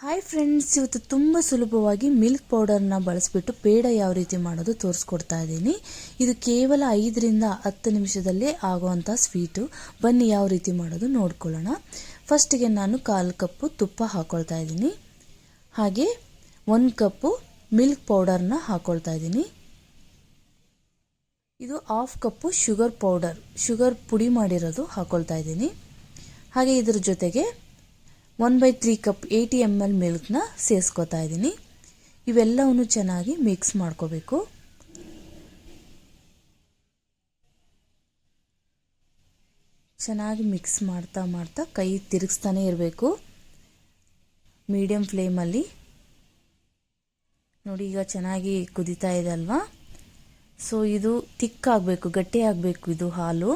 Hi friends, ಇವತ್ತು ತುಂಬ ಸುಲಭವಾಗಿ ಮಿಲ್ಕ್ ಪೌಡರ್ನ ಬಳಸಿಬಿಟ್ಟು ಪೇಡ ಯಾವ ರೀತಿ ಮಾಡೋದು ತೋರಿಸ್ಕೊಡ್ತಾ ಇದ್ದೀನಿ. ಇದು ಕೇವಲ 5ರಿಂದ 10 ನಿಮಿಷದಲ್ಲೇ ಆಗುವಂಥ ಸ್ವೀಟು. ಬನ್ನಿ ಯಾವ ರೀತಿ ಮಾಡೋದು ನೋಡ್ಕೊಳ್ಳೋಣ. ಫಸ್ಟಿಗೆ ನಾನು 1/4 ಕಪ್ಪು ತುಪ್ಪ ಹಾಕ್ಕೊಳ್ತಾ ಇದ್ದೀನಿ. ಹಾಗೆ 1 ಕಪ್ಪು ಮಿಲ್ಕ್ ಪೌಡರ್ನ ಹಾಕ್ಕೊಳ್ತಾ ಇದ್ದೀನಿ. ಇದು 1/2 ಕಪ್ಪು ಶುಗರ್ ಪೌಡರ್, ಶುಗರ್ ಪುಡಿ ಮಾಡಿರೋದು ಹಾಕ್ಕೊಳ್ತಾ ಇದ್ದೀನಿ. ಹಾಗೆ ಇದರ ಜೊತೆಗೆ 1/3 ಕಪ್ 80 ml ಮಿಲ್ಕ್ನ ಸೇರಿಸ್ಕೊತಾ ಇದ್ದೀನಿ. ಇವೆಲ್ಲವನ್ನು ಚೆನ್ನಾಗಿ ಮಿಕ್ಸ್ ಮಾಡ್ಕೋಬೇಕು. ಚೆನ್ನಾಗಿ ಮಿಕ್ಸ್ ಮಾಡ್ತಾ ಮಾಡ್ತಾ ಕೈ ತಿರುಗಿಸ್ತಾನೆ ಇರಬೇಕು, ಮೀಡಿಯಂ ಫ್ಲೇಮಲ್ಲಿ. ನೋಡಿ, ಈಗ ಚೆನ್ನಾಗಿ ಕುದೀತಾ ಇದೆ ಅಲ್ವಾ. ಸೊ ಇದು ತಿಕ್ಕಾಗಬೇಕು, ಗಟ್ಟಿ ಆಗಬೇಕು ಇದು ಹಾಲು.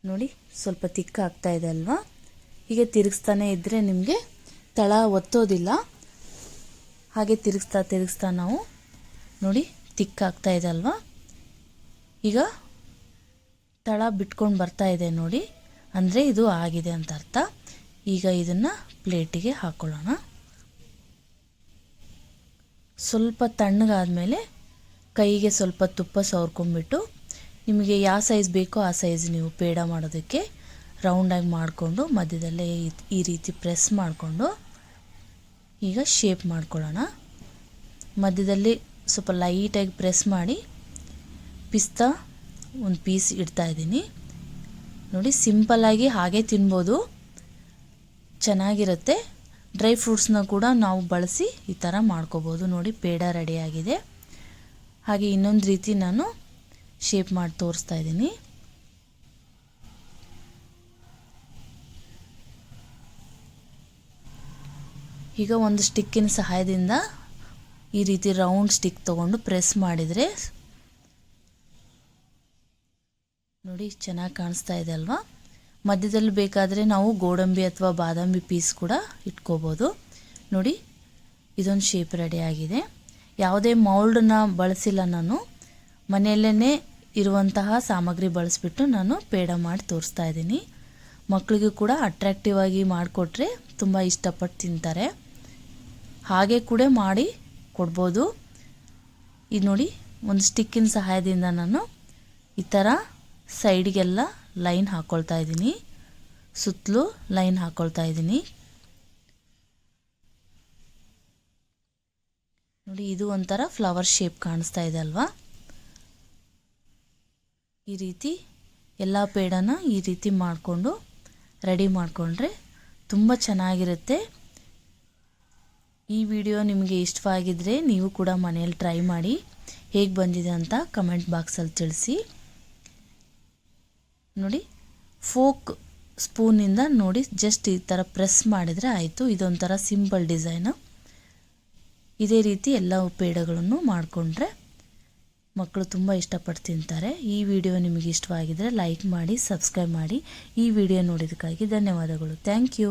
ನೋಡಿ, ಸ್ವಲ್ಪ ತಿಕ್ಕಾಗ್ತಾ ಇದೆ ಅಲ್ವಾ. ಹೀಗೆ ತಿರುಗಿಸ್ತಾನೆ ಇದ್ದರೆ ನಿಮಗೆ ತಳ ಒತ್ತೋದಿಲ್ಲ. ಹಾಗೆ ತಿರುಗಿಸ್ತಾ ನಾವು ನೋಡಿ ತಿಕ್ಕಾಗ್ತಾ ಇದೆ ಅಲ್ವಾ. ಈಗ ತಳ ಬಿಟ್ಕೊಂಡು ಬರ್ತಾ ಇದೆ ನೋಡಿ, ಅಂದರೆ ಇದು ಆಗಿದೆ ಅಂತ ಅರ್ಥ. ಈಗ ಇದನ್ನು ಪ್ಲೇಟಿಗೆ ಹಾಕ್ಕೊಳ್ಳೋಣ. ಸ್ವಲ್ಪ ತಣ್ಣಗಾದ್ಮೇಲೆ ಕೈಗೆ ಸ್ವಲ್ಪ ತುಪ್ಪ ಸವರ್ಕೊಂಡ್ಬಿಟ್ಟು ನಿಮಗೆ ಯಾವ ಸೈಜ್ ಬೇಕೋ ಆ ಸೈಜ್ ನೀವು ಪೇಡ ಮಾಡೋದಕ್ಕೆ ರೌಂಡಾಗಿ ಮಾಡಿಕೊಂಡು ಮಧ್ಯದಲ್ಲೇ ಈ ರೀತಿ ಪ್ರೆಸ್ ಮಾಡಿಕೊಂಡು ಈಗ ಶೇಪ್ ಮಾಡ್ಕೊಳ್ಳೋಣ. ಮಧ್ಯದಲ್ಲಿ ಸ್ವಲ್ಪ ಲೈಟಾಗಿ ಪ್ರೆಸ್ ಮಾಡಿ ಪಿಸ್ತಾ ಒಂದು ಪೀಸ್ ಇಡ್ತಾ ಇದ್ದೀನಿ. ನೋಡಿ, ಸಿಂಪಲ್ಲಾಗಿ ಹಾಗೆ ತಿನ್ಬೋದು, ಚೆನ್ನಾಗಿರುತ್ತೆ. ಡ್ರೈ ಫ್ರೂಟ್ಸ್ನ ಕೂಡ ನಾವು ಬಳಸಿ ಈ ಥರ ಮಾಡ್ಕೋಬೋದು. ನೋಡಿ, ಪೇಡ ರೆಡಿಯಾಗಿದೆ. ಹಾಗೆ ಇನ್ನೊಂದು ರೀತಿ ನಾನು ಶೇಪ್ ಮಾಡಿ ತೋರಿಸ್ತಾ ಇದ್ದೀನಿ. ಈಗ ಒಂದು ಸ್ಟಿಕ್ಕಿನ ಸಹಾಯದಿಂದ ಈ ರೀತಿ ರೌಂಡ್ ಸ್ಟಿಕ್ ತಗೊಂಡು ಪ್ರೆಸ್ ಮಾಡಿದರೆ ನೋಡಿ ಚೆನ್ನಾಗಿ ಕಾಣಿಸ್ತಾ ಇದೆ ಅಲ್ವಾ. ಮಧ್ಯದಲ್ಲಿ ಬೇಕಾದರೆ ನಾವು ಗೋಡಂಬಿ ಅಥವಾ ಬಾದಾಮಿ ಪೀಸ್ ಕೂಡ ಇಟ್ಕೋಬೋದು. ನೋಡಿ, ಇದೊಂದು ಶೇಪ್ ರೆಡಿ ಆಗಿದೆ. ಯಾವುದೇ ಮೌಲ್ಡನ್ನ ಬಳಸಿಲ್ಲ ನಾನು, ಮನೆಯಲ್ಲೇ ಇರುವಂತಹ ಸಾಮಗ್ರಿ ಬಳಸಿಬಿಟ್ಟು ನಾನು ಪೇಡ ಮಾಡಿ ತೋರಿಸ್ತಾ ಇದ್ದೀನಿ. ಮಕ್ಕಳಿಗೂ ಕೂಡ ಅಟ್ರಾಕ್ಟಿವ್ ಆಗಿ ಮಾಡಿಕೊಟ್ರೆ ತುಂಬ ಇಷ್ಟಪಟ್ಟು ತಿಂತಾರೆ. ಹಾಗೆ ಕೂಡ ಮಾಡಿ ಕೊಡ್ಬೋದು. ಇದು ನೋಡಿ, ಒಂದು ಸ್ಟಿಕ್ಕಿನ ಸಹಾಯದಿಂದ ನಾನು ಈ ಥರ ಸೈಡ್ಗೆಲ್ಲ ಲೈನ್ ಹಾಕ್ಕೊಳ್ತಾ ಇದ್ದೀನಿ, ಸುತ್ತಲೂ ಲೈನ್ ಹಾಕ್ಕೊಳ್ತಾ ಇದ್ದೀನಿ. ನೋಡಿ, ಇದು ಒಂಥರ ಫ್ಲವರ್ ಶೇಪ್ ಕಾಣಿಸ್ತಾ ಇದೆ ಅಲ್ವಾ. ಈ ರೀತಿ ಎಲ್ಲ ಪೇಡನ ಈ ರೀತಿ ಮಾಡಿಕೊಂಡು ರೆಡಿ ಮಾಡಿಕೊಂಡ್ರೆ ತುಂಬ ಚೆನ್ನಾಗಿರುತ್ತೆ. ಈ ವಿಡಿಯೋ ನಿಮಗೆ ಇಷ್ಟವಾಗಿದ್ದರೆ ನೀವು ಕೂಡ ಮನೆಯಲ್ಲಿ ಟ್ರೈ ಮಾಡಿ ಹೇಗೆ ಬಂದಿದೆ ಅಂತ ಕಮೆಂಟ್ ಬಾಕ್ಸಲ್ಲಿ ತಿಳಿಸಿ. ನೋಡಿ, ಫೋಕ್ ಸ್ಪೂನಿಂದ ನೋಡಿ ಜಸ್ಟ್ ಈ ಥರ ಪ್ರೆಸ್ ಮಾಡಿದರೆ ಆಯಿತು. ಇದೊಂಥರ ಸಿಂಪಲ್ ಡಿಸೈನು. ಇದೇ ರೀತಿ ಎಲ್ಲ ಪೇಡಗಳನ್ನು ಮಾಡಿಕೊಂಡ್ರೆ ಮಕ್ಕಳು ತುಂಬ ಇಷ್ಟಪಟ್ಟು ತಿಂತಾರೆ. ಈ ವಿಡಿಯೋ ನಿಮಗೆ ಇಷ್ಟವಾಗಿದ್ದರೆ ಲೈಕ್ ಮಾಡಿ, ಸಬ್ಸ್ಕ್ರೈಬ್ ಮಾಡಿ. ಈ ವಿಡಿಯೋ ನೋಡಿದ್ದಕ್ಕಾಗಿ ಧನ್ಯವಾದಗಳು. Thank you.